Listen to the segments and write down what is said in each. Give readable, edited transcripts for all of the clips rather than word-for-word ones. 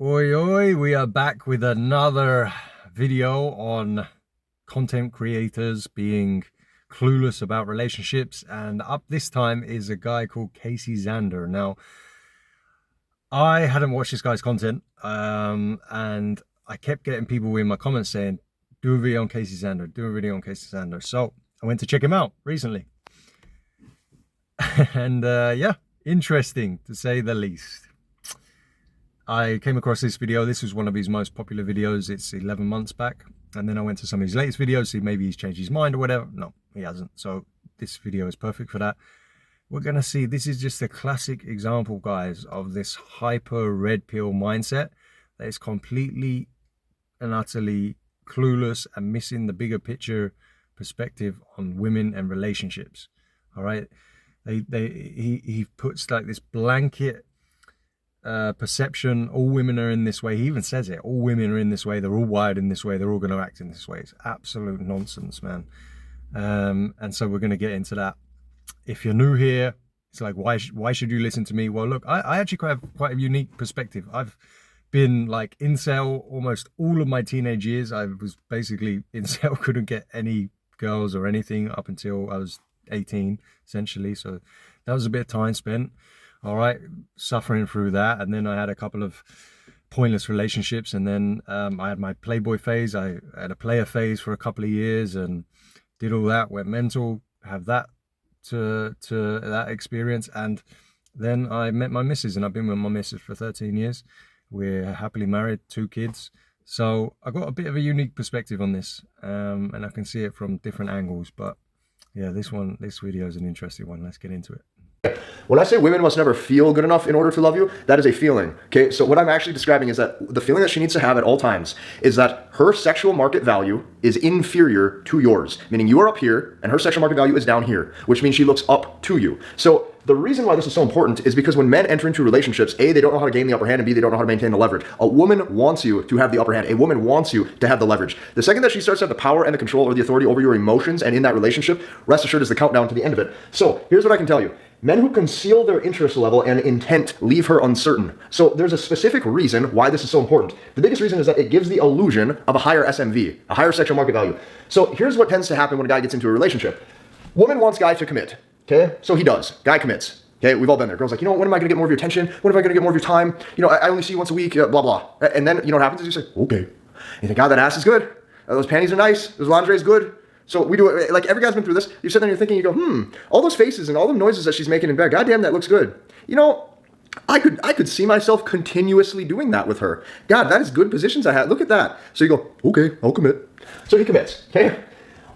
Oi, oi, we are back with another video on content creators being clueless about relationships. And up this time is a guy called Casey Zander. Now, I hadn't watched this guy's content, and I kept getting people in my comments saying, do a video on Casey Zander, do a video on Casey Zander. So I went to check him out recently. And yeah, interesting to say the least. I came across this video. This was one of his most popular videos. It's 11 months back. And then I went to some of his latest videos, see maybe he's changed his mind or whatever. No, he hasn't. So this video is perfect for that. We're going to see, this is just a classic example, guys, of this hyper red pill mindset that is completely and utterly clueless and missing the bigger picture perspective on women and relationships. All right. He puts like this blanket perception, all women are in this way. He even says it, all women are in this way, they're all wired in this way, they're all going to act in this way. It's absolute nonsense, man. And so we're going to get into that. If you're new here, it's like, why should you listen to me? Well, look, I actually have quite a unique perspective. I've been like incel almost all of my teenage years. I was basically incel, couldn't get any girls or anything up until I was 18, essentially. So that was a bit of time spent. All right, suffering through that. And then I had a couple of pointless relationships. And then I had my Playboy phase. I had a player phase for a couple of years and did all that, went mental, have that to that experience. And then I met my missus, and I've been with my missus for 13 years. We're happily married, 2 kids. So I got a bit of a unique perspective on this, and I can see it from different angles. But yeah, this video is an interesting one. Let's get into it. When I say women must never feel good enough in order to love you, that is a feeling, okay? So what I'm actually describing is that the feeling that she needs to have at all times is that her sexual market value is inferior to yours, meaning you are up here and her sexual market value is down here, which means she looks up to you. So the reason why this is so important is because when men enter into relationships, A, they don't know how to gain the upper hand, and B, they don't know how to maintain the leverage. A woman wants you to have the upper hand. A woman wants you to have the leverage. The second that she starts to have the power and the control or the authority over your emotions and in that relationship, rest assured is the countdown to the end of it. So here's what I can tell you. Men who conceal their interest level and intent leave her uncertain. So there's a specific reason why this is so important. The biggest reason is that it gives the illusion of a higher SMV, a higher sexual market value. So here's what tends to happen when a guy gets into a relationship. Woman wants guy to commit, okay? So he does. Guy commits. Okay, we've all been there. Girls like, you know, when am I going to get more of your attention? When am I going to get more of your time? You know, I only see you once a week, blah, blah. And then, you know what happens is you say, okay. You think, God, that ass is good. Those panties are nice. Those lingerie is good. So we do it, like every guy's been through this. You sit there and you're thinking, you go, all those faces and all the noises that she's making in bed, goddamn, that looks good. You know, I could see myself continuously doing that with her. God, that is good positions I had. Look at that. So you go, okay, I'll commit. So he commits, okay?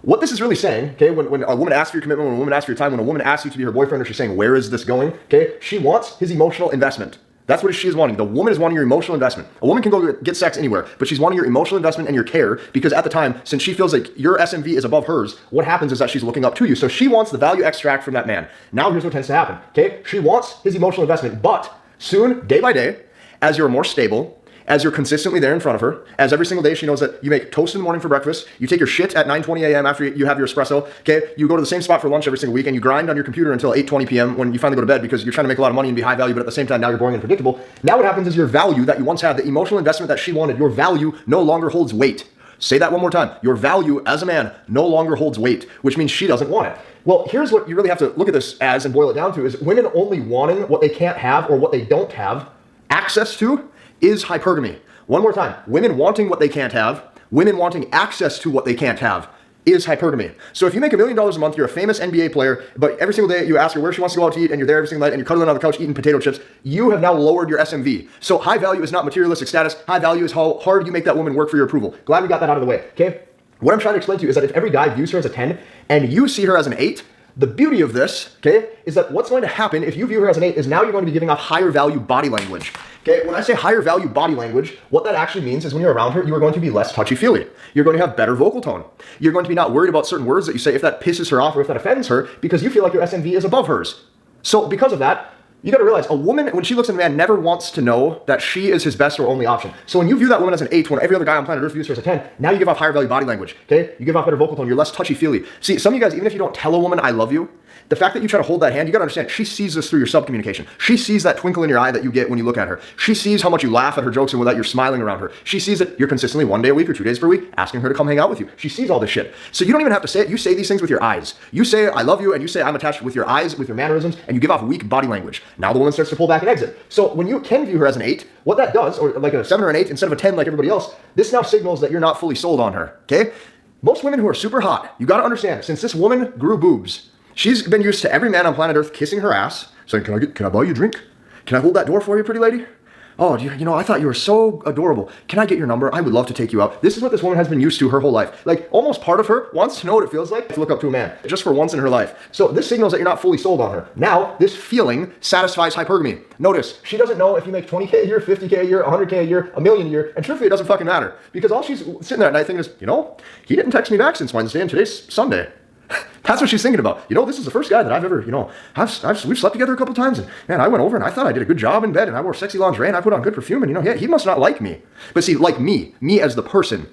What this is really saying, okay, when a woman asks for your commitment, when a woman asks for your time, when a woman asks you to be her boyfriend, or she's saying, where is this going, okay, she wants his emotional investment. That's what she is wanting. The woman is wanting your emotional investment. A woman can go get sex anywhere, but she's wanting your emotional investment and your care because at the time, since she feels like your SMV is above hers, what happens is that she's looking up to you. So she wants the value extract from that man. Now here's what tends to happen, okay? She wants his emotional investment, but soon, day by day, as you're more stable, as you're consistently there in front of her, as every single day she knows that you make toast in the morning for breakfast, you take your shit at 9:20 a.m. after you have your espresso, okay? You go to the same spot for lunch every single week and you grind on your computer until 8:20 p.m. when you finally go to bed because you're trying to make a lot of money and be high value, but at the same time now you're boring and predictable. Now what happens is your value that you once had, the emotional investment that she wanted, your value no longer holds weight. Say that one more time. Your value as a man no longer holds weight, which means she doesn't want it. Well, here's what you really have to look at this as and boil it down to is women only wanting what they can't have or what they don't have access to is hypergamy. One more time, women wanting what they can't have, women wanting access to what they can't have is hypergamy. So if you make $1 million a month, you're a famous NBA player, but every single day you ask her where she wants to go out to eat and you're there every single night and you're cuddling on the couch eating potato chips, you have now lowered your SMV. So high value is not materialistic status. High value is how hard you make that woman work for your approval. Glad we got that out of the way, okay? What I'm trying to explain to you is that if every guy views her as a 10 and you see her as an 8, the beauty of this, okay, is that what's going to happen if you view her as an 8 is now you're going to be giving off higher value body language. Okay, when I say higher value body language, what that actually means is when you're around her, you are going to be less touchy-feely. You're going to have better vocal tone. You're going to be not worried about certain words that you say if that pisses her off or if that offends her because you feel like your SMV is above hers. So because of that, you got to realize a woman, when she looks at a man, never wants to know that she is his best or only option. So when you view that woman as an 8, when every other guy on planet Earth views her as a 10, now you give off higher value body language, okay? You give off better vocal tone. You're less touchy-feely. See, some of you guys, even if you don't tell a woman, I love you, The fact that you try to hold that hand, you gotta understand, she sees this through your subcommunication. She sees that twinkle in your eye that you get when you look at her. She sees how much you laugh at her jokes and that you're smiling around her. She sees that you're consistently 1 day a week or 2 days per week asking her to come hang out with you. She sees all this shit. So you don't even have to say it. You say these things with your eyes. You say, I love you, and you say, I'm attached with your eyes, with your mannerisms, and you give off weak body language. Now the woman starts to pull back and exit. So when you can view her as an 8, what that does, or like a 7 or an 8 instead of a 10 like everybody else, this now signals that you're not fully sold on her, okay? Most women who are super hot, you gotta understand, since this woman grew boobs, she's been used to every man on planet Earth kissing her ass, saying, can I buy you a drink? Can I hold that door for you, pretty lady? Oh, you know, I thought you were so adorable. Can I get your number? I would love to take you out. This is what this woman has been used to her whole life. Like, almost part of her wants to know what it feels like to look up to a man, just for once in her life. So this signals that you're not fully sold on her. Now, this feeling satisfies hypergamy. Notice, she doesn't know if you make 20K a year, 50K a year, 100K a year, $1 million a year, and truthfully, it doesn't fucking matter. Because all she's sitting there at night thinking is, you know, he didn't text me back since Wednesday, and today's Sunday. That's what she's thinking about. You know, this is the first guy that I've ever, you know, we've slept together a couple times, and man, I went over and I thought I did a good job in bed, and I wore sexy lingerie, and I put on good perfume, and you know, he must not like me. But see, like me as the person.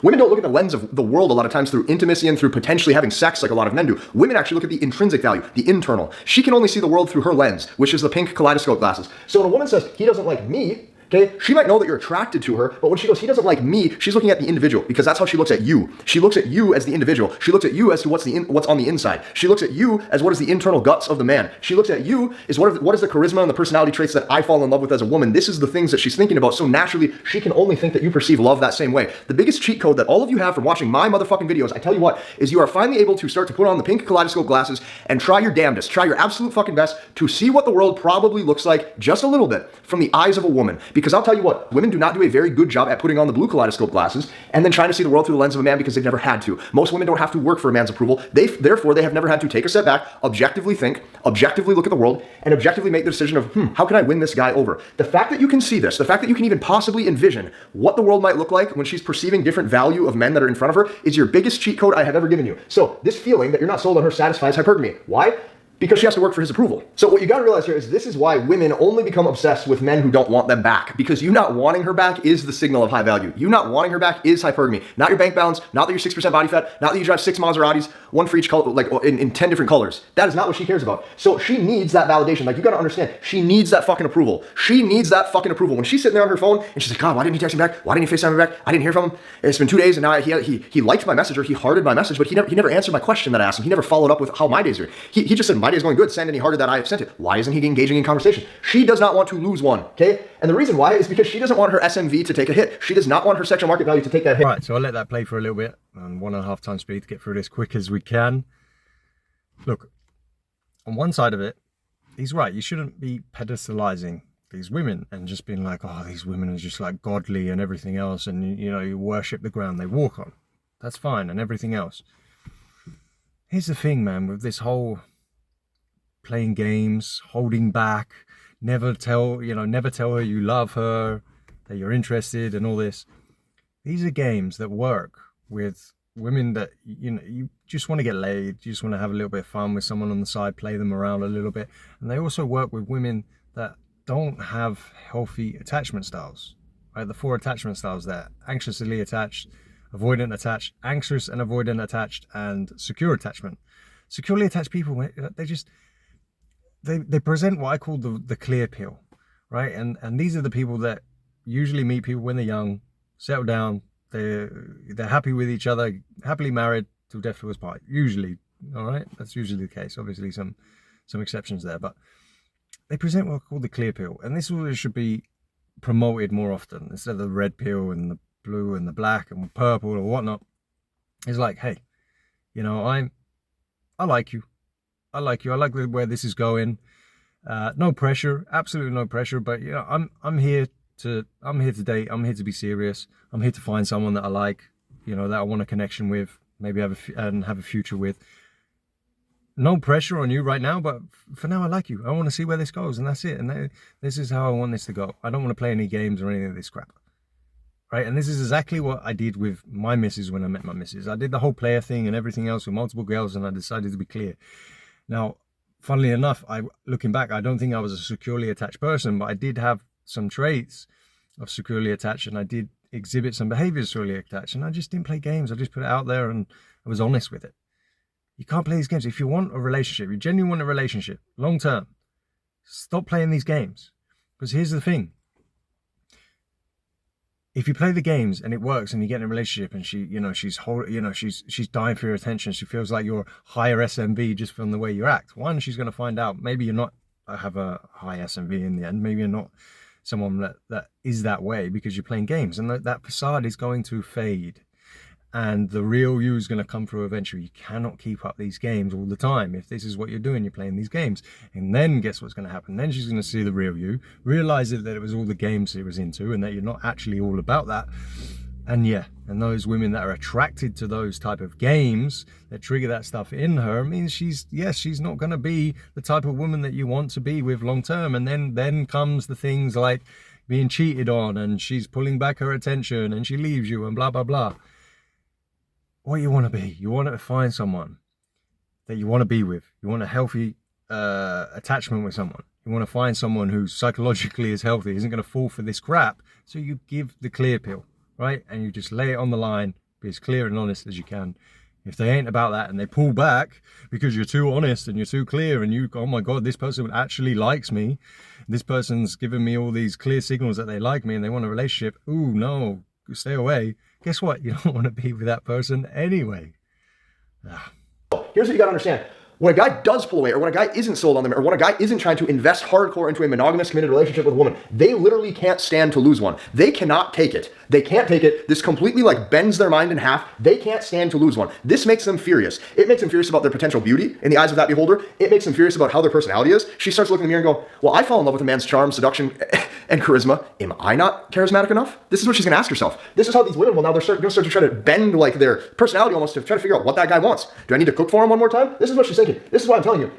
Women don't look at the lens of the world a lot of times through intimacy and through potentially having sex like a lot of men do. Women actually look at the intrinsic value, the internal. She can only see the world through her lens, which is the pink kaleidoscope glasses. So when a woman says, he doesn't like me, okay, she might know that you're attracted to her, but when she goes, he doesn't like me, she's looking at the individual, because that's how she looks at you. She looks at you as the individual. She looks at you as to what's on the inside. She looks at you as what is the internal guts of the man. She looks at you as what is the charisma and the personality traits that I fall in love with as a woman. This is the things that she's thinking about, so naturally, she can only think that you perceive love that same way. The biggest cheat code that all of you have from watching my motherfucking videos, I tell you what, is you are finally able to start to put on the pink kaleidoscope glasses and try your damnedest, try your absolute fucking best to see what the world probably looks like just a little bit from the eyes of a woman. Because I'll tell you what, women do not do a very good job at putting on the blue kaleidoscope glasses and then trying to see the world through the lens of a man because they've never had to. Most women don't have to work for a man's approval. Therefore, they have never had to take a step back, objectively think, objectively look at the world, and objectively make the decision of, how can I win this guy over? The fact that you can see this, the fact that you can even possibly envision what the world might look like when she's perceiving different value of men that are in front of her is your biggest cheat code I have ever given you. So this feeling that you're not sold on her satisfies hypergamy. Why? Because she has to work for his approval. So what you gotta realize here is this is why women only become obsessed with men who don't want them back. Because you not wanting her back is the signal of high value. You not wanting her back is hypergamy. Not your bank balance, not that you're 6% body fat, not that you drive 6 Maseratis, one for each color, like in 10 different colors. That is not what she cares about. So she needs that validation. Like you gotta understand, she needs that fucking approval. She needs that fucking approval. When she's sitting there on her phone and she's like, God, why didn't he text me back? Why didn't he FaceTime me back? I didn't hear from him. It's been 2 days and now he liked my message or he hearted my message, but he never answered my question that I asked him. He never followed up with how my days are. He just said, my day's going good, send any hearted that I have sent it. Why isn't he engaging in conversation? She does not want to lose one, okay? And the reason why is because she doesn't want her SMV to take a hit. She does not want her sexual market value to take that hit. Right, so I'll let that play for a little bit on 1.5 times speed to get through this quick as we can. Look, on one side of it, he's right. You shouldn't be pedestalizing these women and just being like, oh, these women are just like godly and everything else. And, you know, you worship the ground they walk on. That's fine and everything else. Here's the thing, man, with this whole playing games, holding back, never tell her you love her, that you're interested and all this. These are games that work with women that, you know, you just want to get laid, you just want to have a little bit of fun with someone on the side, play them around a little bit. And they also work with women that don't have healthy attachment styles, right? The 4 attachment styles there: anxiously attached, avoidant attached, anxious and avoidant attached, and secure attachment. Securely attached people, they present what I call the clear pill, right? And these are the people that usually meet people when they're young, settle down, they're happy with each other, happily married till death do us part. Usually, all right? That's usually the case. Obviously some exceptions there, but they present what I call the clear pill. And this should be promoted more often instead of the red pill and the blue and the black and purple or whatnot. It's like, hey, you know, I like you. I like where this is going. No pressure, absolutely no pressure. But you know, I'm here to date. I'm here to be serious. I'm here to find someone that I like. You know, that I want a connection with, maybe have a future with. No pressure on you right now, but for now I like you. I want to see where this goes, and that's it. And this is how I want this to go. I don't want to play any games or any of this crap. Right? And this is exactly what I did with my missus when I met my missus. I did the whole player thing and everything else with multiple girls, and I decided to be clear. Now, funnily enough, looking back, I don't think I was a securely attached person, but I did have some traits of securely attached, and I did exhibit some behaviors securely attached, and I just didn't play games. I just put it out there, and I was honest with it. You can't play these games. If you want a relationship, you genuinely want a relationship, long term, stop playing these games. Because here's the thing. If you play the games and it works and you get in a relationship and she's dying for your attention, she feels like you're higher SMV just from the way you act. One, she's going to find out maybe you're not have a high SMV in the end. Maybe you're not someone that is that way because you're playing games, and that facade is going to fade. And the real you is going to come through eventually. You cannot keep up these games all the time. If this is what you're doing, you're playing these games. And then guess what's going to happen? Then she's going to see the real you, realize that it was all the games she was into and that you're not actually all about that. And yeah, and those women that are attracted to those type of games that trigger that stuff in her means she's not going to be the type of woman that you want to be with long term. And then comes the things like being cheated on and she's pulling back her attention and she leaves you and blah, blah, blah. What you want to be, you want to find someone that you want to be with. You want a healthy attachment with someone. You want to find someone who psychologically is healthy, isn't going to fall for this crap. So you give the clear pill, right? And you just lay it on the line, be as clear and honest as you can. If they ain't about that and they pull back because you're too honest and you're too clear and you, oh my God, this person actually likes me. This person's giving me all these clear signals that they like me and they want a relationship. Ooh, no, stay away. Guess what? You don't want to be with that person anyway. Here's what you got to understand. When a guy does pull away, or when a guy isn't sold on them, or when a guy isn't trying to invest hardcore into a monogamous, committed relationship with a woman, they literally can't stand to lose one. They cannot take it. They can't take it. This completely like bends their mind in half. They can't stand to lose one. This makes them furious. It makes them furious about their potential beauty in the eyes of that beholder. It makes them furious about how their personality is. She starts looking in the mirror and go, well, I fall in love with a man's charm, seduction, and charisma. Am I not charismatic enough? This is what she's going to ask herself. This is how these women will now they're going to start to try to bend like their personality almost to try to figure out what that guy wants. Do I need to cook for him one more time? This is what she's thinking. This is why I'm telling you.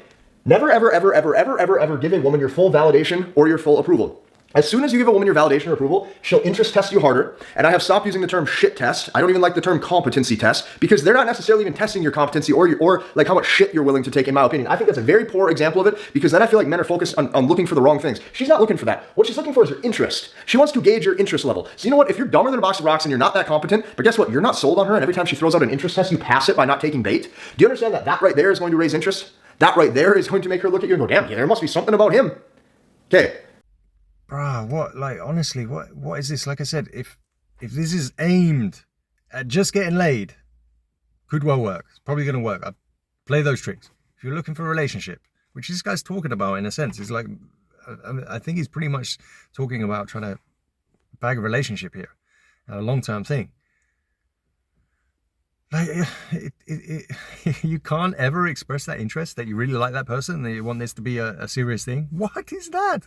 Never, ever, ever, ever, ever, ever, ever give a woman your full validation or your full approval. As soon as you give a woman your validation or approval, she'll interest test you harder. And I have stopped using the term shit test. I don't even like the term competency test because they're not necessarily even testing your competency or like how much shit you're willing to take, in my opinion. I think that's a very poor example of it because then I feel like men are focused on looking for the wrong things. She's not looking for that. What she's looking for is your interest. She wants to gauge your interest level. So you know what? If you're dumber than a box of rocks and you're not that competent, but guess what? You're not sold on her, and every time she throws out an interest test, you pass it by not taking bait. Do you understand that right there is going to raise interest? That right there is going to make her look at you and go, damn, yeah, there must be something about him. Okay. Bruh, what, like, honestly, what is this? Like I said, if this is aimed at just getting laid, could well work. It's probably going to work. I play those tricks. If you're looking for a relationship, which this guy's talking about in a sense, it's like, I think he's pretty much talking about trying to bag a relationship here, a long-term thing. Like, you can't ever express that interest that you really like that person, that you want this to be a serious thing. What is that?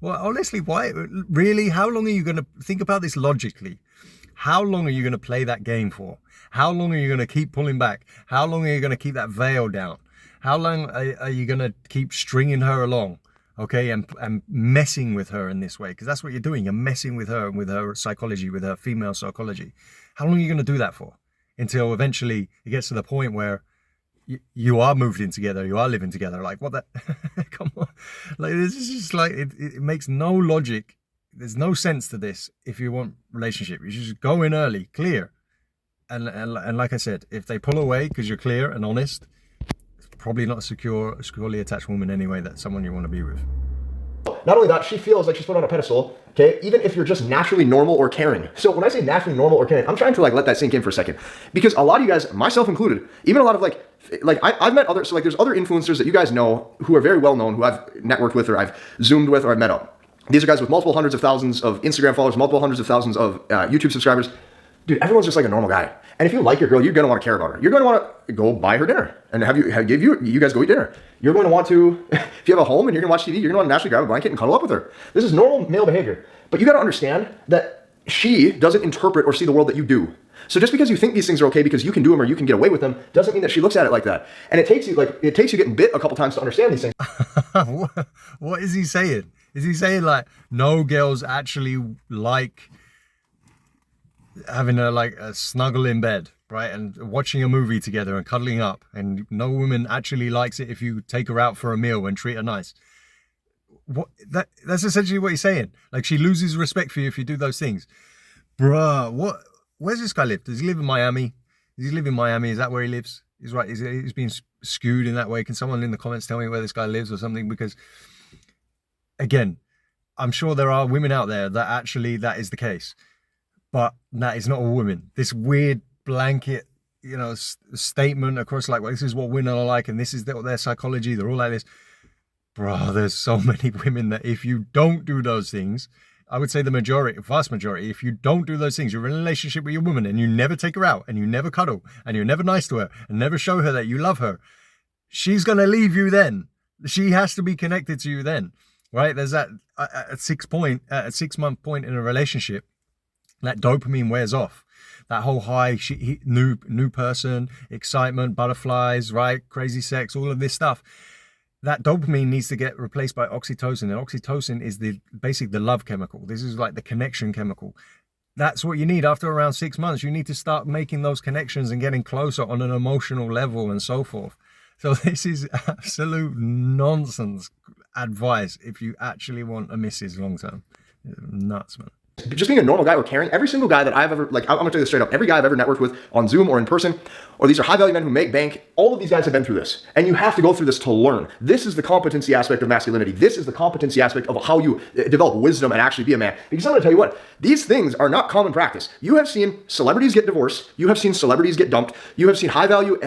Well, honestly, why? Really? How long are you going to think about this logically? How long are you going to play that game for? How long are you going to keep pulling back? How long are you going to keep that veil down? How long are you going to keep stringing her along? Okay, and messing with her in this way? Because that's what you're doing. You're messing with her and with her psychology, with her female psychology. How long are you going to do that for? Until eventually it gets to the point where you are moved in together, you are living together. Like, what the, come on. Like, this is just like, it makes no logic. There's no sense to this if you want relationship. You should just go in early, clear. And like I said, if they pull away because you're clear and honest, it's probably not a securely attached woman anyway. That's someone you want to be with. Not only that, she feels like she's put on a pedestal, okay, even if you're just naturally normal or caring. So when I say naturally normal or caring, I'm trying to like let that sink in for a second. Because a lot of you guys, myself included, even a lot of I've met other, so like there's other influencers that you guys know who are very well known, who I've networked with or I've Zoomed with or I've met up. These are guys with multiple hundreds of thousands of Instagram followers, multiple hundreds of thousands of YouTube subscribers. Dude, everyone's just like a normal guy. And if you like your girl, you're going to want to care about her. You're going to want to go buy her dinner and you guys go eat dinner. You're going to want to, if you have a home and you're going to watch TV, you're going to want to naturally grab a blanket and cuddle up with her. This is normal male behavior. But you got to understand that she doesn't interpret or see the world that you do. So just because you think these things are okay because you can do them or you can get away with them doesn't mean that she looks at it like that. And it takes you getting bit a couple times to understand these things. What is he saying? Is he saying like no girls actually like having a snuggle in bed, right, and watching a movie together and cuddling up, and no woman actually likes it if you take her out for a meal and treat her nice? That's essentially what he's saying. Like, she loses respect for you if you do those things. Bruh, where's this guy live? Does he live in Miami? Does he live in Miami? Is that where he lives? He's right. He's being skewed in that way. Can someone in the comments tell me where this guy lives or something? Because again, I'm sure there are women out there that actually that is the case, but that is not all women. This weird blanket, you know, statement across like, well, this is what women are like, and this is their psychology. They're all like this. Bro, there's so many women that if you don't do those things, I would say the majority, vast majority, if you don't do those things, you're in a relationship with your woman and you never take her out and you never cuddle and you're never nice to her and never show her that you love her, she's going to leave you then. She has to be connected to you then, right? There's that at 6 month point in a relationship, that dopamine wears off. That whole high, new person, excitement, butterflies, right? Crazy sex, all of this stuff. That dopamine needs to get replaced by oxytocin, and oxytocin is basically the love chemical. This is like the connection chemical. That's what you need after around 6 months. You need to start making those connections and getting closer on an emotional level and so forth. So this is absolute nonsense advice if you actually want a missus long term. Nuts, man. Just being a normal guy or caring, every single guy that I've ever, like, I'm gonna tell you this straight up, every guy I've ever networked with on Zoom or in person, or these are high value men who make bank, all of these guys have been through this. And you have to go through this to learn. This is the competency aspect of masculinity. This is the competency aspect of how you develop wisdom and actually be a man. Because I'm gonna tell you what, these things are not common practice. You have seen celebrities get divorced. You have seen celebrities get dumped. You have seen high value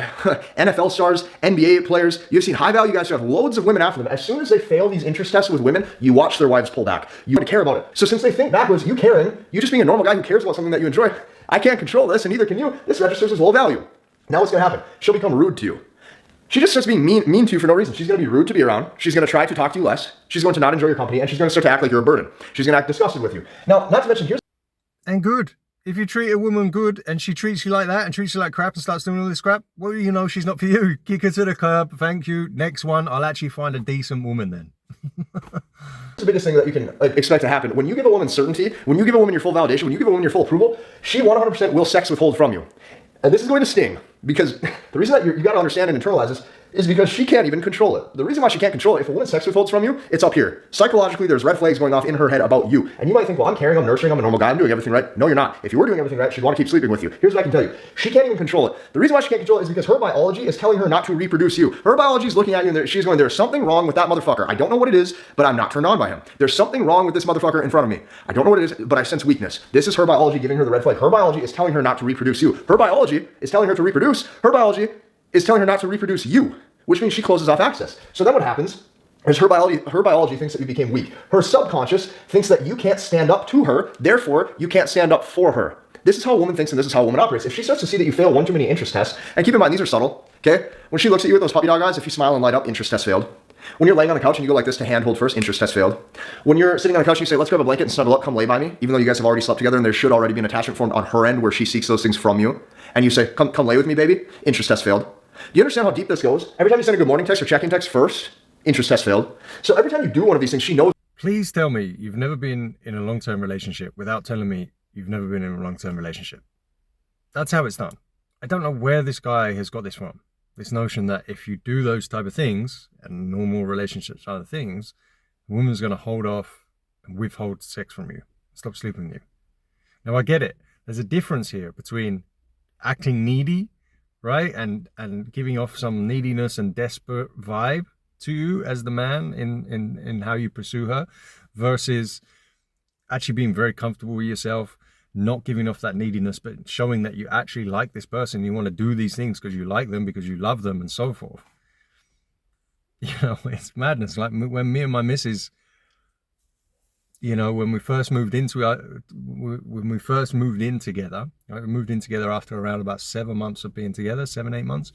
NFL stars, NBA players. You've seen high value guys who have loads of women after them. As soon as they fail these interest tests with women, you watch their wives pull back. You want to care about it. So since they think backwards, you caring, you just being a normal guy who cares about something that you enjoy, I can't control this and neither can you. This registers as low value. Now what's going to happen? She'll become rude to you. She just starts being mean to you for no reason. She's going to be rude to be around. She's going to try to talk to you less. She's going to not enjoy your company, and she's going to start to act like you're a burden. She's going to act disgusted with you. Now, not to mention, here's... And good. If you treat a woman good and she treats you like that and treats you like crap and starts doing all this crap, well, you know she's not for you. Kick her to the curb. Thank you. Next one, I'll actually find a decent woman then. The biggest thing that you can expect to happen when you give a woman certainty, when you give a woman your full validation, when you give a woman your full approval, she 100% will sex withhold from you. And this is going to sting because the reason that you got to understand and internalize this is because she can't even control it. The reason why she can't control it, if a woman sex withholds from you, it's up here. Psychologically, there's red flags going off in her head about you. And you might think, well, I'm caring, I'm nurturing, I'm a normal guy, I'm doing everything right. No, you're not. If you were doing everything right, she'd want to keep sleeping with you. Here's what I can tell you. She can't even control it. The reason why she can't control it is because her biology is telling her not to reproduce you. Her biology is looking at you and she's going, there's something wrong with that motherfucker. I don't know what it is, but I'm not turned on by him. There's something wrong with this motherfucker in front of me. I don't know what it is, but I sense weakness. This is her biology giving her the red flag. Her biology is telling her not to reproduce you. Her biology is telling her to reproduce. Her biology is telling her not to reproduce you, which means she closes off access. So then what happens is her biology thinks that you became weak. Her subconscious thinks that you can't stand up to her, therefore you can't stand up for her. This is how a woman thinks and this is how a woman operates. If she starts to see that you fail one too many interest tests, and keep in mind, these are subtle, okay? When she looks at you with those puppy dog eyes, if you smile and light up, interest test failed. When you're laying on the couch and you go like this to hand hold first, interest test failed. When you're sitting on the couch and you say, let's grab a blanket and snuggle up, come lay by me, even though you guys have already slept together and there should already be an attachment formed on her end where she seeks those things from you, and you say, come lay with me, baby, interest test failed. Do you understand how deep this goes? Every time you send a good morning text or check-in text first, interest test failed. So every time you do one of these things, she knows. Please tell me you've never been in a long-term relationship without telling me you've never been in a long-term relationship. That's how it's done. I don't know where this guy has got this from. This notion that if you do those type of things, and normal relationships are the things, a woman's going to hold off and withhold sex from you, stop sleeping with you. Now, I get it. There's a difference here between acting needy, right, and giving off some neediness and desperate vibe to you as the man in how you pursue her, versus actually being very comfortable with yourself, not giving off that neediness, but showing that you actually like this person. You want to do these things because you like them, because you love them, and so forth. You know, it's madness. Like when me and my missus, you know, when we first moved in together, right, we moved in together after around about 7 months of being together, 7-8 months.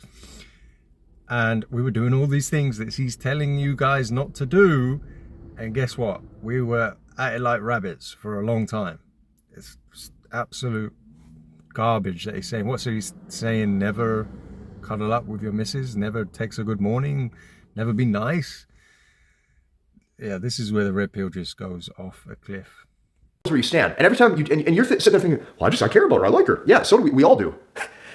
And we were doing all these things that he's telling you guys not to do. And guess what? We were at it like rabbits for a long time. It's absolute garbage that he's saying. What's he saying? Never cuddle up with your missus, never text a good morning, never be nice. Yeah, this is where the red pill just goes off a cliff. Where you stand. And every time you, and you're sitting there thinking, well, I care about her. I like her. Yeah, so do we all do.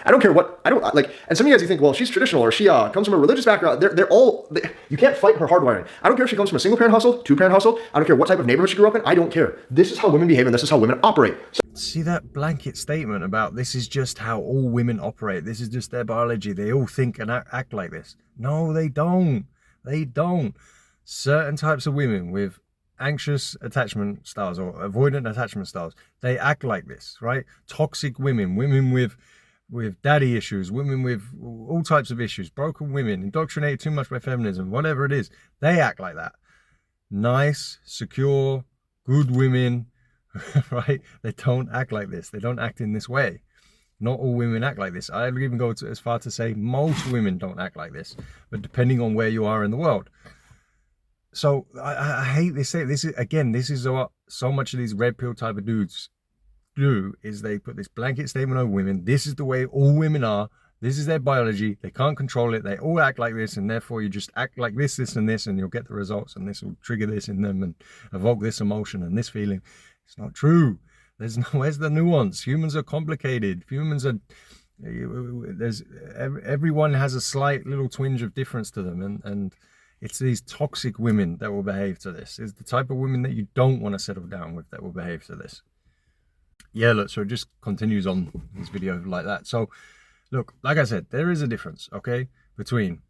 I don't care what, I don't like, and some of you guys, you think, well, she's traditional or she comes from a religious background. You can't fight her hardwiring. I don't care if she comes from a single parent household, two parent household. I don't care what type of neighborhood she grew up in. I don't care. This is how women behave and this is how women operate. So, see that blanket statement about this is just how all women operate. This is just their biology. They all think and act like this. No, they don't. They don't. Certain types of women with anxious attachment styles or avoidant attachment styles, they act like this, right? Toxic women, women with daddy issues, women with all types of issues, broken women, indoctrinated too much by feminism, whatever it is, they act like that. Nice, secure, good women, right? They don't act like this. They don't act in this way. Not all women act like this. I'd even go as far to say most women don't act like this, but depending on where you are in the world. So I hate this. This is what so much of these red pill type of dudes do, is they put this blanket statement on women. This is the way all women are. This is their biology. They can't control it. They all act like this, and therefore you just act like this, this, and this, and you'll get the results, and this will trigger this in them and evoke this emotion and this feeling. It's not true. Where's the nuance? Humans are complicated. Everyone has a slight little twinge of difference to them, and it's these toxic women that will behave to this. It's the type of women that you don't want to settle down with that will behave to this. Yeah, look, so it just continues on this video like that. So, look, like I said, there is a difference, okay, between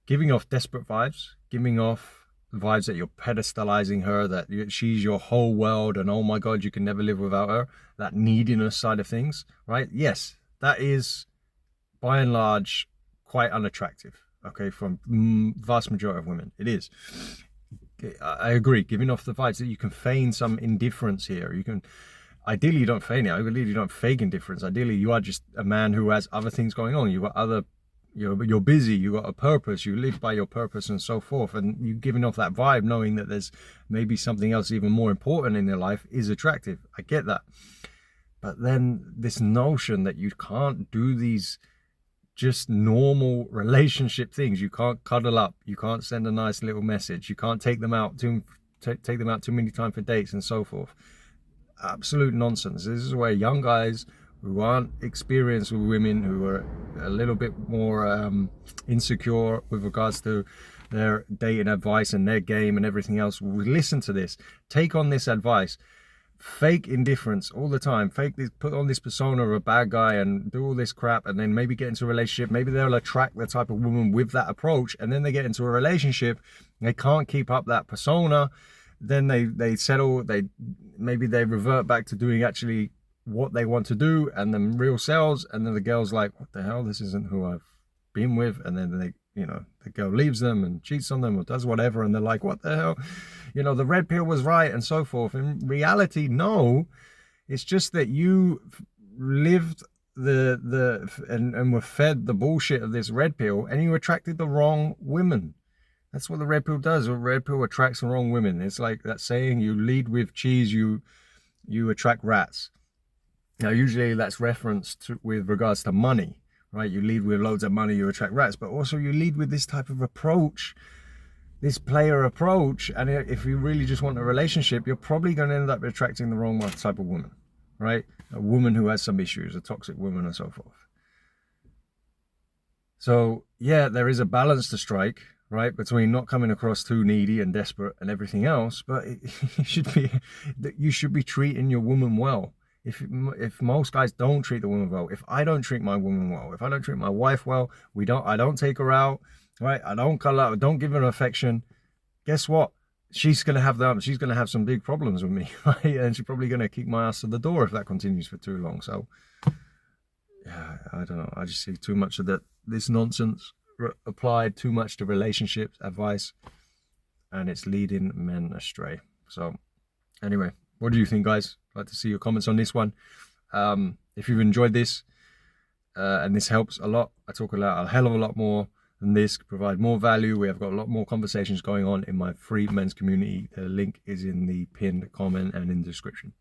giving off desperate vibes, giving off vibes that you're pedestalizing her, that she's your whole world, and oh my God, you can never live without her, that neediness side of things, right? Yes, that is, by and large, quite unattractive. Okay, from vast majority of women, it is. I agree, giving off the vibes that you can feign some indifference here. You can, ideally you don't feign it. I believe you don't fake indifference. Ideally you are just a man who has other things going on. You've got other, you're busy, you got a purpose, you live by your purpose and so forth. And you giving off that vibe, knowing that there's maybe something else even more important in your life, is attractive. I get that. But then this notion that you can't do these just normal relationship things. You can't cuddle up. You can't send a nice little message. You can't take them out too many times for dates and so forth. Absolute nonsense. This is where young guys who aren't experienced with women, who are a little bit more insecure with regards to their dating advice and their game and everything else, will listen to this, take on this advice, fake indifference all the time, fake this, put on this persona of a bad guy and do all this crap, and then maybe get into a relationship. Maybe they'll attract the type of woman with that approach, and then they get into a relationship, they can't keep up that persona, then they settle, maybe they revert back to doing actually what they want to do and them real selves, and then the girl's like, what the hell, this isn't who I've been with, and then they, the girl leaves them and cheats on them or does whatever, and they're like, what the hell, the red pill was right and so forth. In reality, no, it's just that you lived and were fed the bullshit of this red pill, and you attracted the wrong women. That's what the red pill does. The red pill attracts the wrong women. It's like that saying, you lead with cheese, you attract rats. Now, usually that's referenced with regards to money, right? You lead with loads of money, you attract rats, but also you lead with this type of approach, this player approach. And if you really just want a relationship, you're probably going to end up attracting the wrong type of woman, right? A woman who has some issues, a toxic woman and so forth. So yeah, there is a balance to strike, right, between not coming across too needy and desperate and everything else, but you should be treating your woman well. If most guys don't treat the woman well, if I don't treat my woman well, if I don't treat my wife well, I don't take her out, right? I don't cuddle out, don't give her affection. Guess what? She's gonna have some big problems with me, right? And she's probably gonna kick my ass to the door if that continues for too long. So yeah, I don't know. I just see too much of this nonsense applied too much to relationships advice, and it's leading men astray. So anyway, what do you think, guys? I'd like to see your comments on this one. If you've enjoyed this and this helps a lot, I talk a hell of a lot more than this, provide more value. We have got a lot more conversations going on in my free men's community. The link is in the pinned comment and in the description.